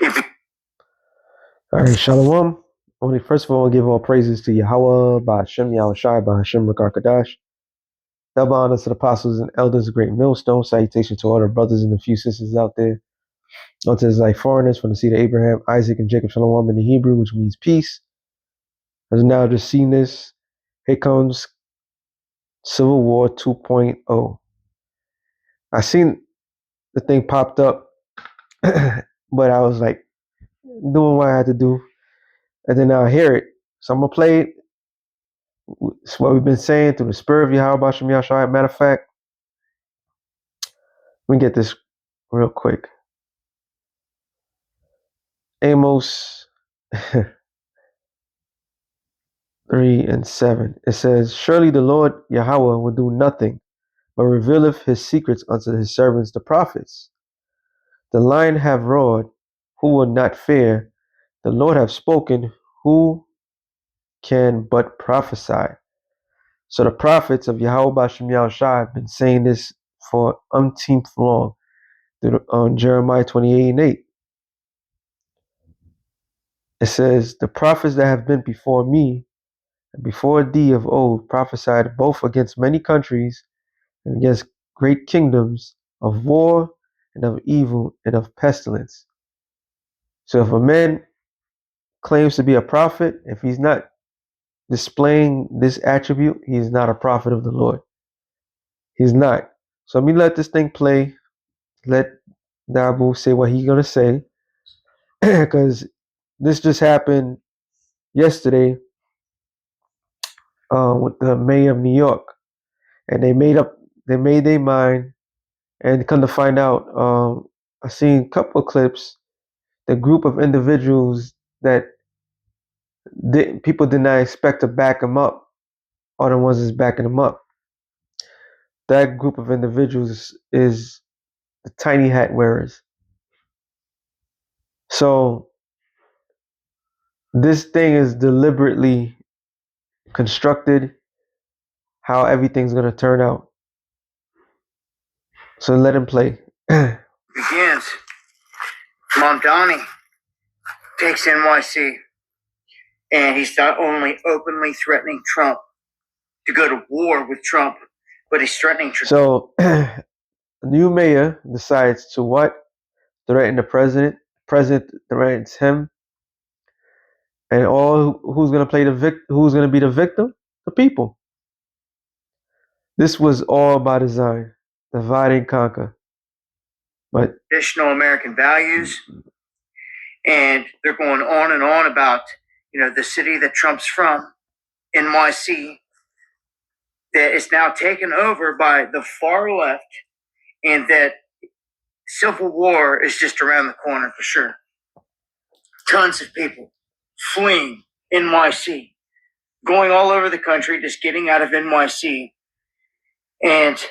All right, Shalom. Only first of all, give all praises to Yahweh, Ba'ashem Yahushai, Ba'ashem Rakakadash. Double honors to the apostles and elders of Great Millstone. Salutation to all the brothers and the few sisters out there. Unto his like foreigners from the seed of Abraham, Isaac, and Jacob. Shalom in the Hebrew, which means peace. As now just seen this, here comes Civil War 2.0. I seen the thing popped up, but I was like doing what I had to do, and then I hear it. So I'm gonna play it. It's what we've been saying through the spirit of Yahweh Bashem Yahshua. Matter of fact, let me get this real quick. Amos 3:7. It says, surely the Lord Yahweh will do nothing, but revealeth his secrets unto his servants the prophets. The lion have roared, who will not fear? The Lord have spoken, who can but prophesy? So the prophets of Yahweh Bashem Yahushua have been saying this for umpteenth long on Jeremiah 28:8. It says, the prophets that have been before me and before thee of old prophesied both against many countries and against great kingdoms, of war and of evil and of pestilence. So if a man claims to be a prophet, if he's not displaying this attribute, he's not a prophet of the Lord. He's not. So let me let this thing play. Let Dabu say what he's going to say. Because this just happened yesterday with the mayor of New York. And they made their mind. And come to find out, I seen a couple of clips. The group of individuals that people did not expect to back him up are the ones that's backing him up. That group of individuals is the tiny hat wearers. So this thing is deliberately constructed how everything's going to turn out. So let him play. Begins. Mamdani takes NYC, and he's not only openly threatening Trump to go to war with Trump, but he's threatening Trump. So the new mayor decides to what? Threaten the president. President threatens him. And who's going to play who's going to be the victim? The people. This was all by design. Divide and conquer. But traditional American values, and they're going on and on about, the city that Trump's from, NYC, that is now taken over by the far left, and that civil war is just around the corner for sure. Tons of people fleeing NYC, going all over the country, just getting out of NYC. And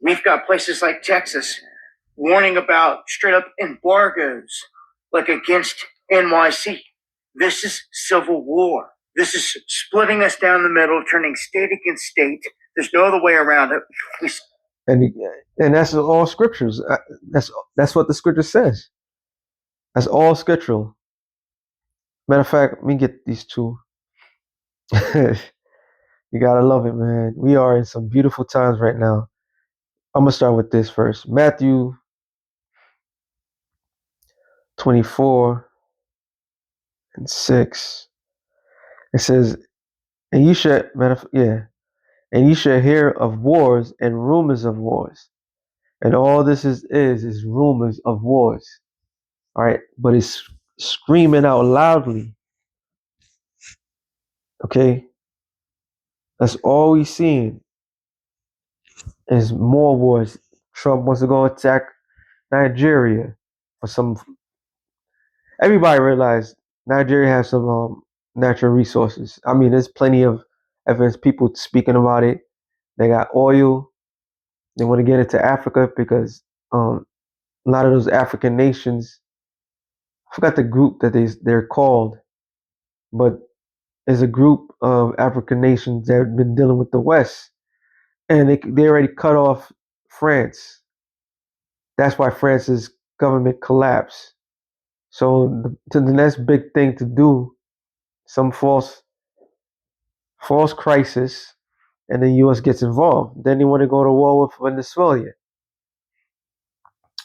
we've got places like Texas warning about straight up embargoes, like against NYC. This is civil war. This is splitting us down the middle, turning state against state. There's no other way around it. And that's all scriptures. That's what the scripture says. That's all scriptural. Matter of fact, let me get these two. You gotta love it, man. We are in some beautiful times right now. I'm gonna start with this first. Matthew 24:6. It says, and you should and you should hear of wars and rumors of wars. And all this is rumors of wars. All right, but it's screaming out loudly. Okay, that's all we seeing is more wars. Trump wants to go attack Nigeria for some. Everybody realized Nigeria has some natural resources. I mean, there's plenty of evidence. People speaking about it. They got oil. They want to get into Africa because a lot of those African nations. I forgot the group that they're called, but there's a group of African nations that have been dealing with the West, and they already cut off France. That's why France's government collapsed. So to the next big thing to do, some false crisis, and the U.S. gets involved. Then they want to go to war with Venezuela.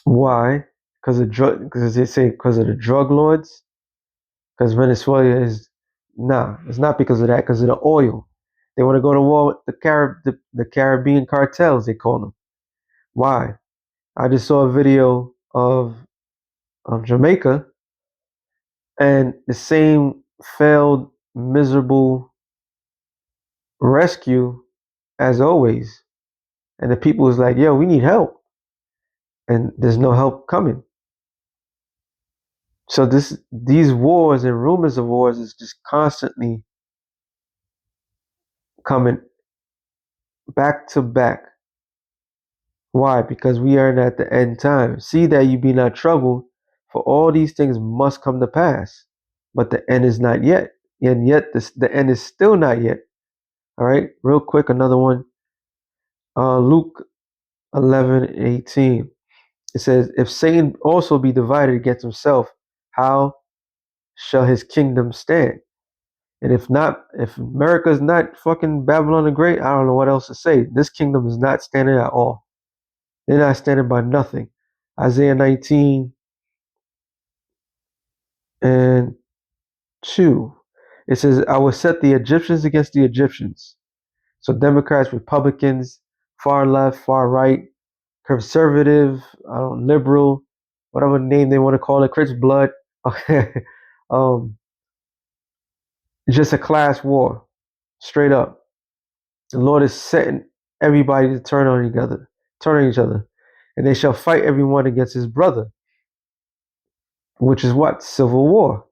Why? Because of drug. Because they say because of the drug lords. Because Venezuela is nah. It's not because of that. Because of the oil. They want to go to war with the Caribbean cartels. They call them. Why? I just saw a video of Jamaica and the same failed, miserable rescue as always. And the people was like, yo, we need help. And there's no help coming. So these wars and rumors of wars is just constantly coming back to back. Why? Because we are at the end time. See that you be not troubled, for all these things must come to pass. But the end is not yet. And yet the end is still not yet. All right, real quick, another one. Luke 11:18. It says, if Satan also be divided against himself, how shall his kingdom stand? And if America is not fucking Babylon the Great, I don't know what else to say. This kingdom is not standing at all. They're not standing by nothing. Isaiah 19 and 2. It says, I will set the Egyptians against the Egyptians. So Democrats, Republicans, far left, far right, conservative, liberal, whatever name they want to call it, Chris Blood. Okay. It's just a class war, straight up. The Lord is setting everybody to turn on each other, and they shall fight everyone against his brother, which is what? Civil war.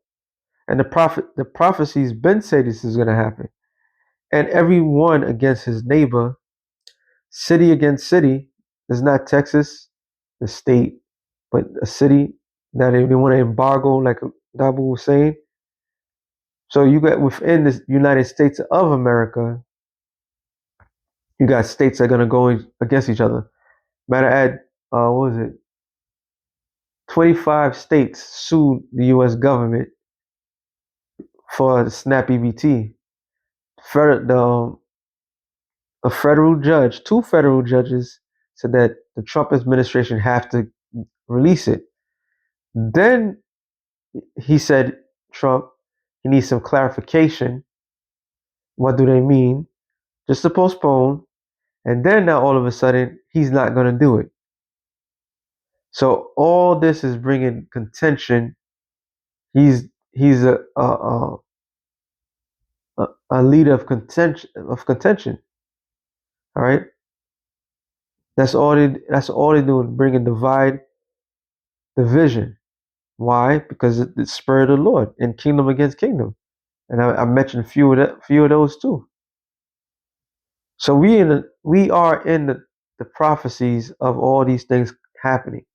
And the prophecies been say this is gonna happen. And everyone against his neighbor, city against city. It's not Texas, the state, but a city that they want to embargo, like Dabu was saying. So you got within the United States of America, you got states that are gonna go against each other. Matter of fact, what was it? 25 states sued the U.S. government for SNAP EBT. A federal judge, two federal judges, said that the Trump administration have to release it. Then he said, Trump, he needs some clarification. What do they mean? Just to postpone. And then now all of a sudden, he's not going to do it. So all this is bringing contention. He's a leader of contention. All right. That's all they do, bringing division. Why? Because it's the spirit of the Lord and kingdom against kingdom. And I mentioned few of those too. So we are in the prophecies of all these things happening.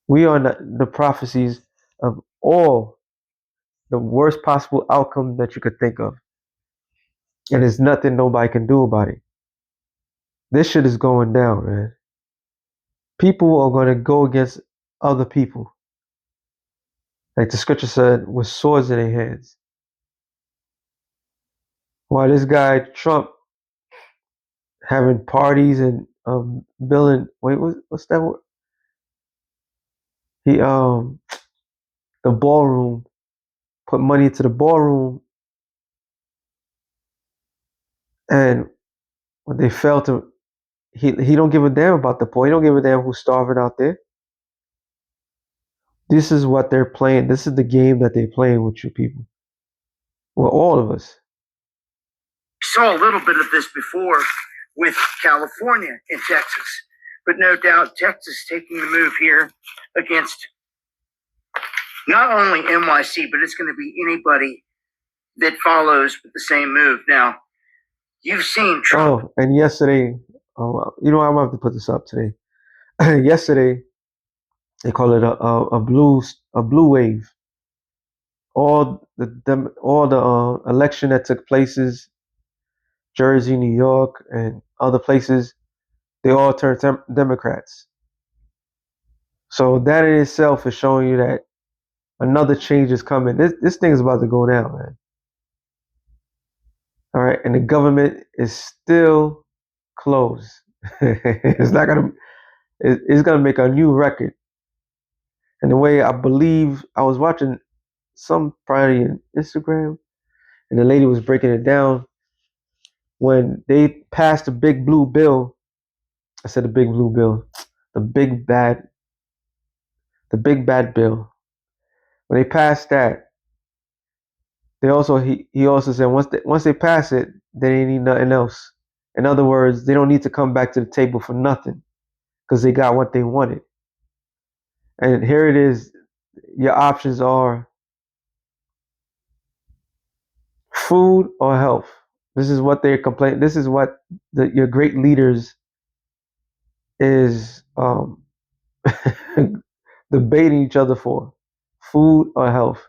We are in the prophecies of all the worst possible outcome that you could think of. And there's nothing nobody can do about it. This shit is going down, man. People are going to go against other people. Like the scripture said, with swords in their hands. While this guy, Trump, having parties and billing, wait, what's that word? He, the ballroom, put money into the ballroom, and when they fail to, he don't give a damn about the poor. He don't give a damn who's starving out there. This is what they're playing. This is the game that they're playing with you people. Well, all of us. Saw a little bit of this before with California and Texas, but no doubt Texas taking the move here against not only NYC, but it's going to be anybody that follows with the same move. Now, you've seen Trump. Oh, and yesterday, I'm gonna have to put this up today. Yesterday, they call it a blue wave. All the election that took places, Jersey, New York, and other places, they all turned Democrats. So that in itself is showing you that another change is coming. This thing is about to go down, man. All right, and the government is still closed. It's not gonna. It's gonna make a new record. And the way I believe, I was watching some probably on Instagram, and the lady was breaking it down when they passed the big blue bill. I said the big blue bill, the big bad, the big bad bill. When they passed that, they also he also said once they pass it, they need nothing else. In other words, they don't need to come back to the table for nothing because they got what they wanted. And here it is. Your options are food or health. This is what they're complaining. This is what your great leaders is debating each other for: food or health.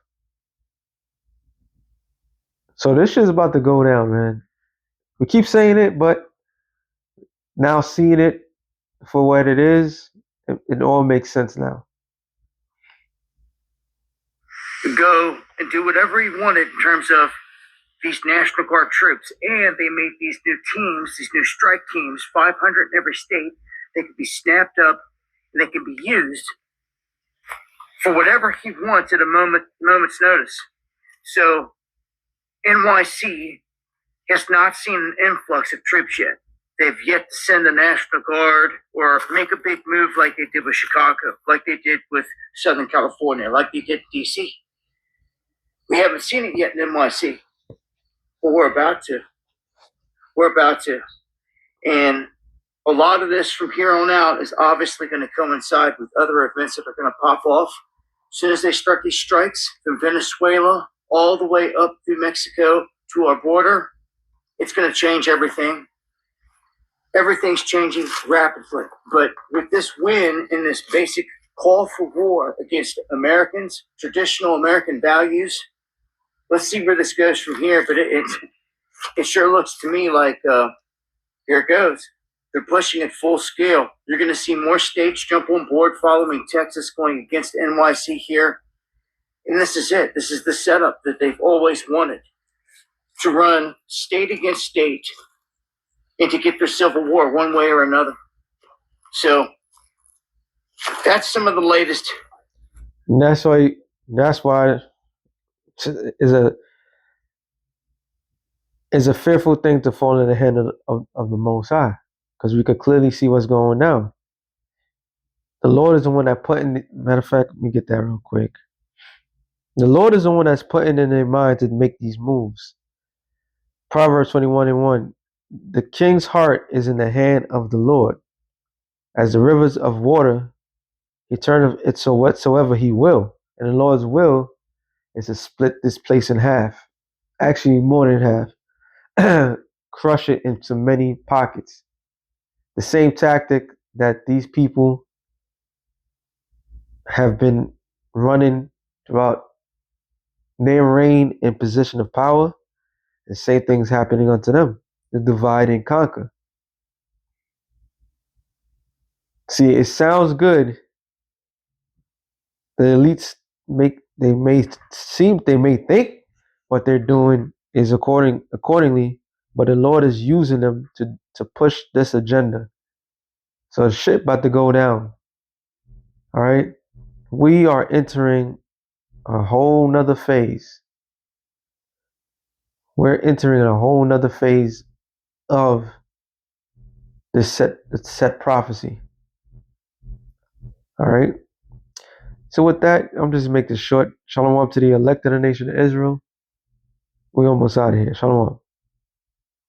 So this shit's about to go down, man. We keep saying it, but now seeing it for what it is, it all makes sense now. Go and do whatever he wanted in terms of these National Guard troops. And they made these new teams, these new strike teams, 500 in every state. They could be snapped up and they can be used for whatever he wants at a moment's notice. So NYC has not seen an influx of troops yet. They've yet to send the National Guard or make a big move like they did with Chicago, like they did with Southern California, like they did DC. We haven't seen it yet in NYC, but we're about to. We're about to. And a lot of this from here on out is obviously going to coincide with other events that are going to pop off. As soon as they start these strikes from Venezuela all the way up through Mexico to our border, it's going to change everything. Everything's changing rapidly. But with this win and this basic call for war against Americans, traditional American values, let's see where this goes from here. But it sure looks to me like here it goes. They're pushing it full scale. You're going to see more states jump on board following Texas going against NYC here. And this is it. This is the setup that they've always wanted, to run state against state and to get their civil war one way or another. So that's some of the latest. And that's why is a fearful thing to fall in the hand of the Most High, because we could clearly see what's going on. The Lord is the one that matter of fact, let me get that real quick. The Lord is the one that's putting in their mind to make these moves. Proverbs 21:1. The king's heart is in the hand of the Lord. As the rivers of water, he turneth it so whatsoever he will. And the Lord's will is to split this place in half. Actually, more than half. Crush it into many pockets. The same tactic that these people have been running throughout their reign in position of power. The same thing's happening unto them. The divide and conquer. See, it sounds good. The elites they may think what they're doing is accordingly, but the Lord is using them to push this agenda. So shit about to go down. All right. We are entering a whole nother phase. We're entering a whole nother phase of this set prophecy. All right. So with that, I'm just making this short. Shalom to the elect of the nation of Israel. We almost out of here. Shalom.